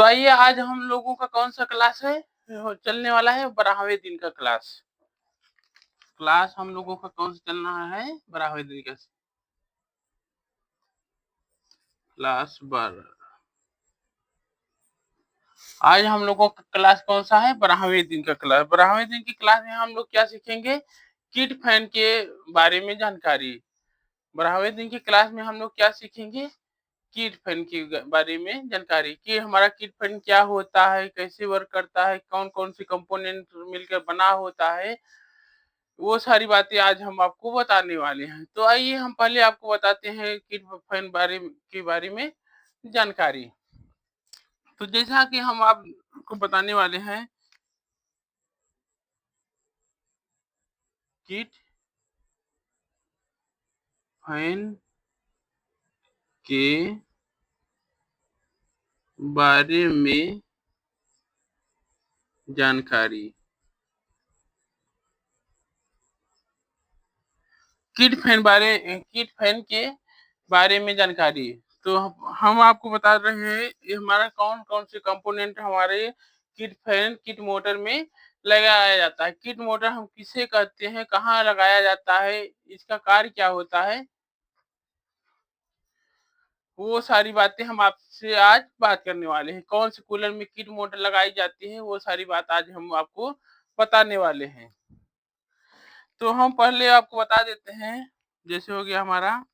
तो आइए आज हम लोगों का कौन सा क्लास है चलने वाला है 12वें दिन का क्लास हम लोगों का कौन सा चलना है 12वें दिन का क्लास 12। आज हम लोगों का क्लास कौन सा है 12वें दिन का क्लास। 12वें दिन की क्लास में हम लोग क्या सीखेंगे, किट फैन के बारे में जानकारी। 12वें दिन की क्लास में हम लोग क्या सीखेंगे, किट फैन के बारे में जानकारी कि हमारा किट फैन क्या होता है, कैसे वर्क करता है, कौन कौन से कंपोनेंट मिलकर बना होता है, वो सारी बातें आज हम आपको बताने वाले हैं। तो आइए हम पहले आपको बताते हैं किट फैन के बारे में जानकारी। तो जैसा कि हम आपको बताने वाले हैं, किट फैन के बारे में जानकारी। किट फैन के बारे में जानकारी। तो हम आपको बता रहे हैं ये हमारा कौन कौन से कंपोनेंट हमारे किट मोटर में लगाया जाता है। किट मोटर हम किसे कहते हैं, कहाँ लगाया जाता है, इसका कार्य क्या होता है, वो सारी बातें हम आपसे आज बात करने वाले हैं। कौन से कूलर में किट मोटर लगाई जाती है, वो सारी बात आज हम आपको बताने वाले हैं। तो हम पहले आपको बता देते हैं, जैसे हो गया हमारा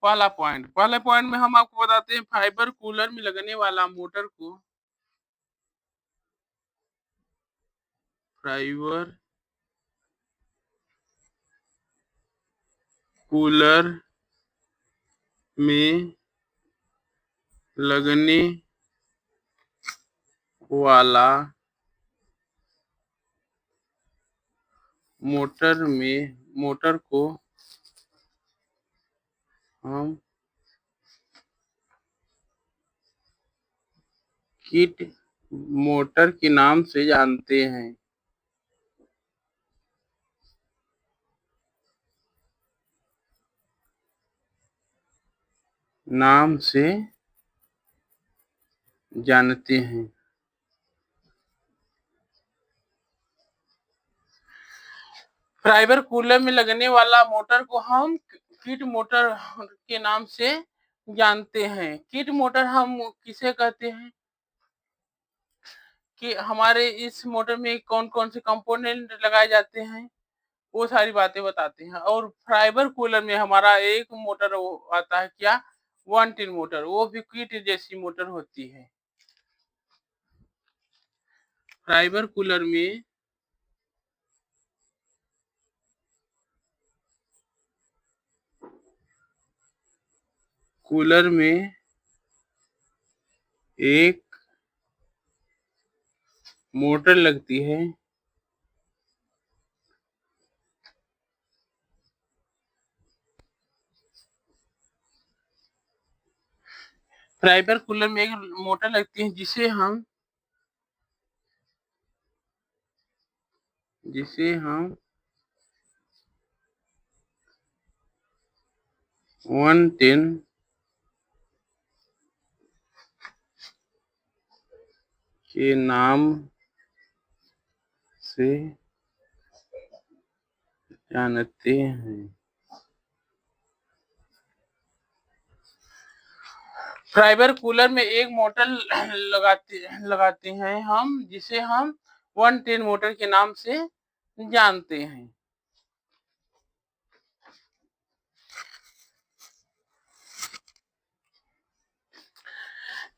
पहला पॉइंट में हम आपको बताते हैं फाइबर कूलर में लगने वाला मोटर को फाइबर कूलर में लगने वाला मोटर को हम किट मोटर के नाम से जानते हैं। फाइबर कूलर में लगने वाला मोटर को हम किट मोटर के नाम से जानते हैं। किट मोटर हम किसे कहते हैं कि हमारे इस मोटर में कौन कौन से कंपोनेंट लगाए जाते हैं, वो सारी बातें बताते हैं। और फाइबर कूलर में हमारा एक मोटर आता है क्या, 110 मोटर, वो भी किट जैसी मोटर होती है। फाइबर कूलर में एक मोटर लगती है फाइबर कूलर में एक मोटर लगती है जिसे हम 110 के नाम से जानते हैं। फाइबर कूलर में एक मोटर लगाते हैं हम, जिसे हम 110 मोटर के नाम से जानते हैं।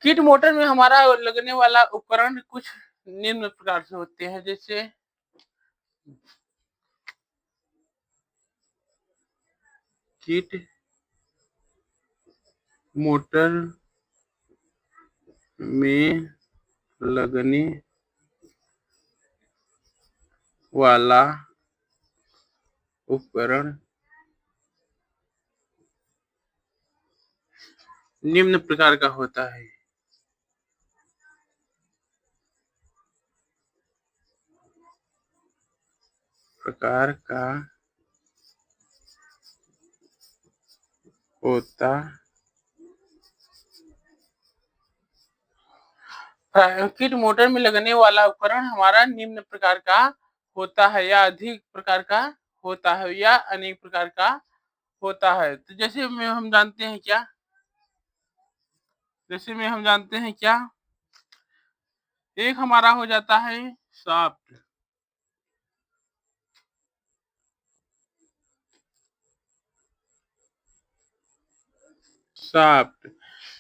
किट मोटर में हमारा लगने वाला उपकरण कुछ निम्न प्रकार से होते हैं, जैसे किट मोटर में लगने वाला उपकरण निम्न प्रकार का होता है। प्रकार का होता किट मोटर में लगने वाला उपकरण हमारा निम्न प्रकार का होता है या अधिक प्रकार का होता है या अनेक प्रकार का होता है। तो जैसे में हम जानते हैं क्या, जैसे में हम जानते हैं क्या, एक हमारा हो जाता है शाफ्ट, शाफ्ट।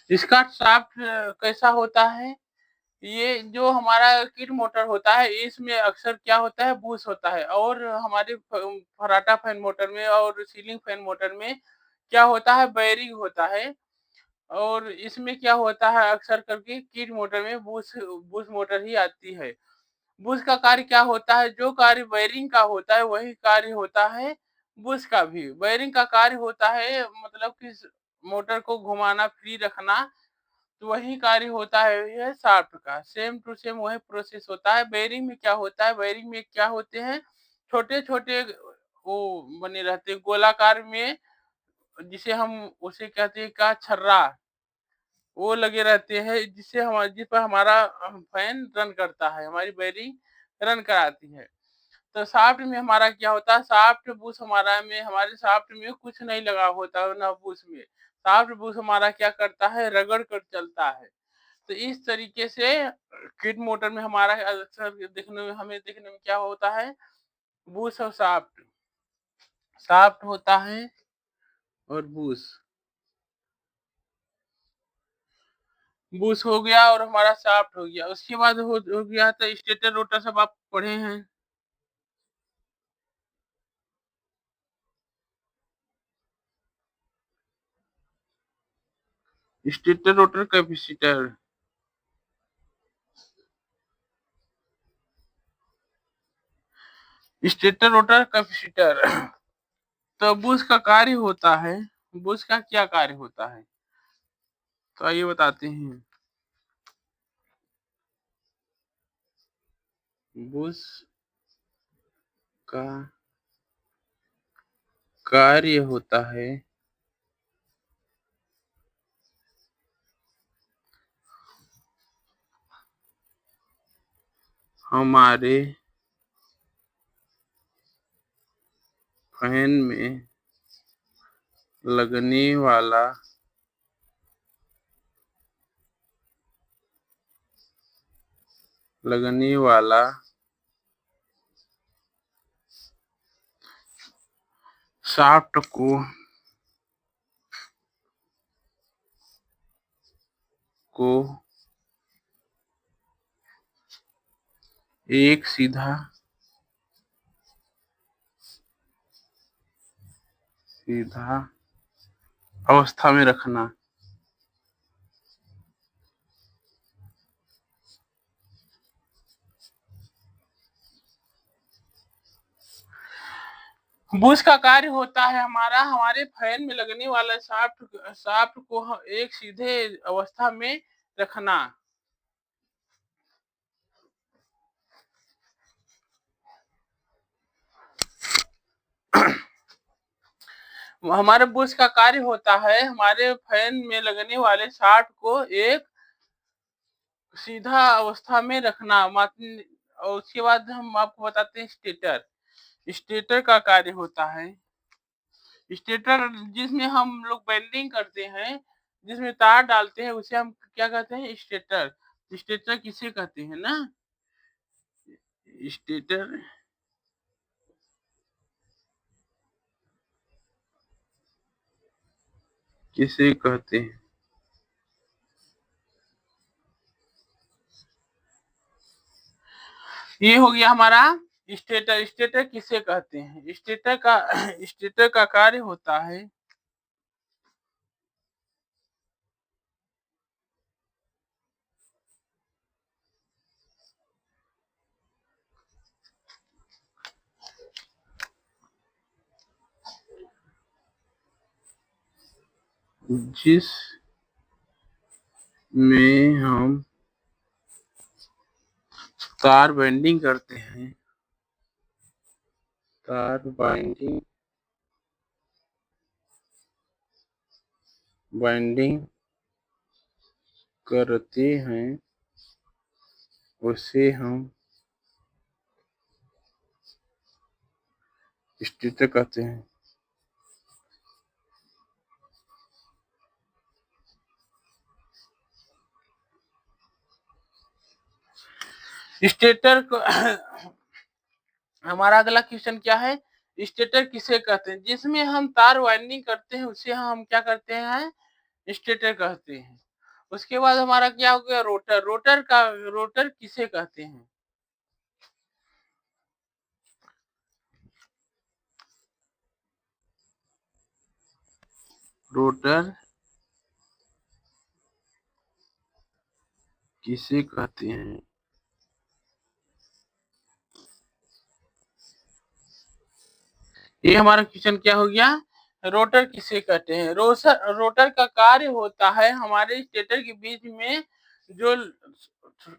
इसका शाफ्ट कैसा होता है, ये जो हमारा किट मोटर होता है इसमें अक्सर क्या होता है, बूस्ट होता है। और हमारे फर्राटा फैन मोटर में और सीलिंग फैन मोटर में क्या होता है, बेयरिंग होता है। और इसमें क्या होता है, अक्सर करके किट मोटर में बूस्ट मोटर ही आती है। बूस्ट का कार्य क्या होता है, जो कार्य बेयरिंग का होता है वही कार्य होता है बूस्ट का भी। बेयरिंग का कार्य होता है मतलब कि मोटर को घुमाना, फ्री रखना, तो वही कार्य होता है यह शाफ्ट का। सेम टू सेम वही प्रोसेस होता है। बेयरिंग में क्या होता है, बेयरिंग में क्या होते हैं, छोटे छोटे वो बने रहते हैं गोलाकार में, जिसे हम उसे कहते हैं का छर्रा, वो लगे रहते हैं जिससे हमारा, जिस पर हमारा फैन रन करता है, हमारी बेयरिंग रन कराती है। तो शाफ्ट में हमारा क्या होता है, शाफ्ट बुश हमारा में, हमारे शाफ्ट में कुछ नहीं लगा होता है ना बुश में। शाफ्ट बुश हमारा क्या करता है, रगड़ कर चलता है। तो इस तरीके से किट मोटर में हमारा अक्सर देखने में, हमें देखने में क्या होता है, बुश और शाफ्ट, शाफ्ट होता है और बुश, बुश हो गया और हमारा शाफ्ट हो गया। उसके बाद हो गया था स्टेटर रोटर, सब आप पढ़े हैं। Stator rotor capacitor, stator rotor capacitor. तो बुश का कार्य होता है, बुश का क्या कार्य होता है, तो आइए बताते हैं। बुश का कार्य होता है हमारे फैन में लगने वाला शाफ्ट को एक सीधा अवस्था में रखना। बुश का कार्य होता है हमारा, हमारे फैन में लगने वाला शाफ्ट, शाफ्ट को एक सीधे अवस्था में रखना। हमारे बुश का कार्य होता है हमारे फैन में लगने वाले शाफ्ट को एक सीधा अवस्था में रखना। और उसके बाद हम आपको बताते हैं स्टेटर। स्टेटर का कार्य होता है, स्टेटर जिसमें हम लोग वेल्डिंग करते हैं, जिसमें तार डालते हैं, उसे हम क्या कहते हैं, स्टेटर। स्टेटर किसे कहते हैं ना, स्टेटर किसे कहते हैं। ये हो गया हमारा स्टेटर। स्टेटर किसे कहते हैं, स्टेटर का कार्य होता है जिस में हम तार बाइंडिंग करते हैं, तार बाइंडिंग करते हैं उसे हम स्टेटर कहते हैं। स्टेटर को हमारा अगला क्वेश्चन क्या है, स्टेटर किसे कहते हैं? जिसमें हम तार वाइंडिंग करते हैं उसे हम क्या करते हैं, स्टेटर कहते हैं। उसके बाद हमारा क्या हो गया, रोटर। रोटर किसे कहते हैं? रोटर किसे कहते हैं? ये हमारा क्वेश्चन क्या हो गया, रोटर किसे कहते हैं? रोटर का कार्य होता है हमारे स्टेटर के बीच में जो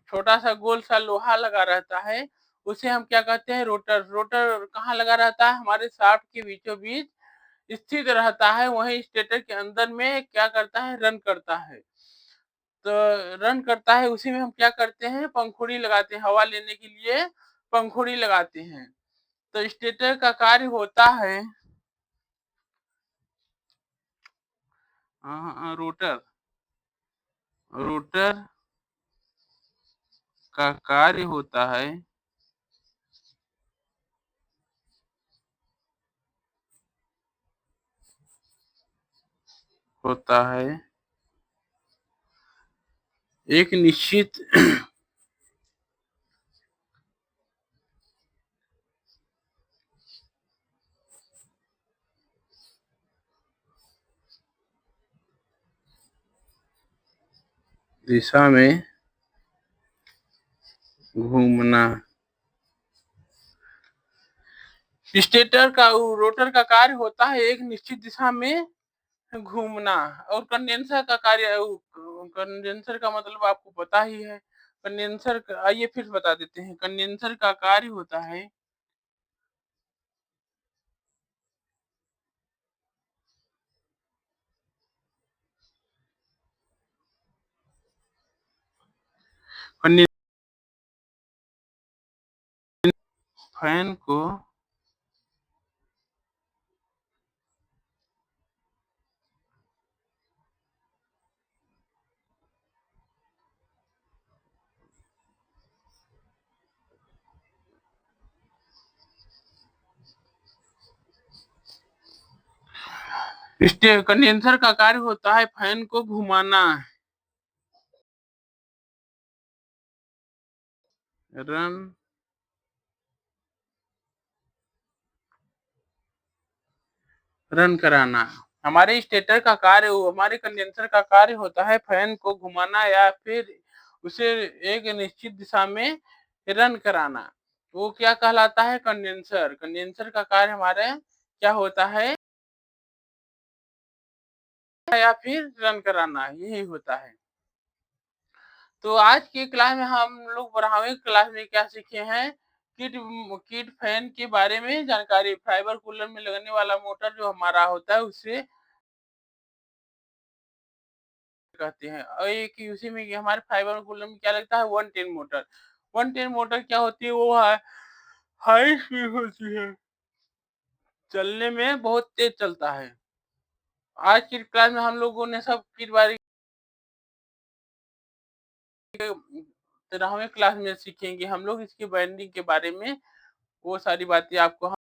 छोटा सा गोल सा लोहा लगा रहता है उसे हम क्या कहते हैं, रोटर। रोटर कहाँ लगा रहता है, हमारे शाफ्ट के बीचों बीच स्थित रहता है, वही स्टेटर के अंदर में क्या करता है, रन करता है। तो रन करता है, उसी में हम क्या करते हैं, पंखुड़ी लगाते हैं, हवा लेने के लिए पंखुड़ी लगाते हैं। तो स्टेटर का कार्य होता है रोटर। रोटर का कार्य होता है एक निश्चित दिशा में घूमना। स्टेटर का रोटर का कार्य होता है एक निश्चित दिशा में घूमना। और कंडेंसर का कार्य, कंडेंसर का मतलब आपको पता ही है। कंडेंसर आइए फिर बता देते हैं। कंडेंसर का कार्य होता है फैन को कंडेंसर का कार्य होता है फैन को घुमाना, रन कराना। हमारे स्टेटर का कार्य, हमारे कंडेंसर का कार्य होता है फैन को घुमाना या फिर उसे एक निश्चित दिशा में रन कराना। वो क्या कहलाता है, कंडेंसर। कंडेंसर का कार्य हमारे क्या होता है, या फिर रन कराना, यही होता है। तो आज की क्लास में हम लोग 12वीं क्लास में क्या सीखे हैं, किट फैन के बारे में जानकारी। फाइबर कूलर में लगने वाला मोटर जो हमारा होता है उसे कहते हैं। और एक उसी में हमारे फाइबर कूलर में क्या लगता है, 110 मोटर। 110 मोटर क्या होती है, वो हाई स्पीड होती है, चलने में बहुत तेज चलता है। आज की क्लास में हम लोगों ने सब किट बारे 13वीं क्लास में सीखेंगे हम लोग इसकी वाइंडिंग के बारे में। वो सारी बातें आपको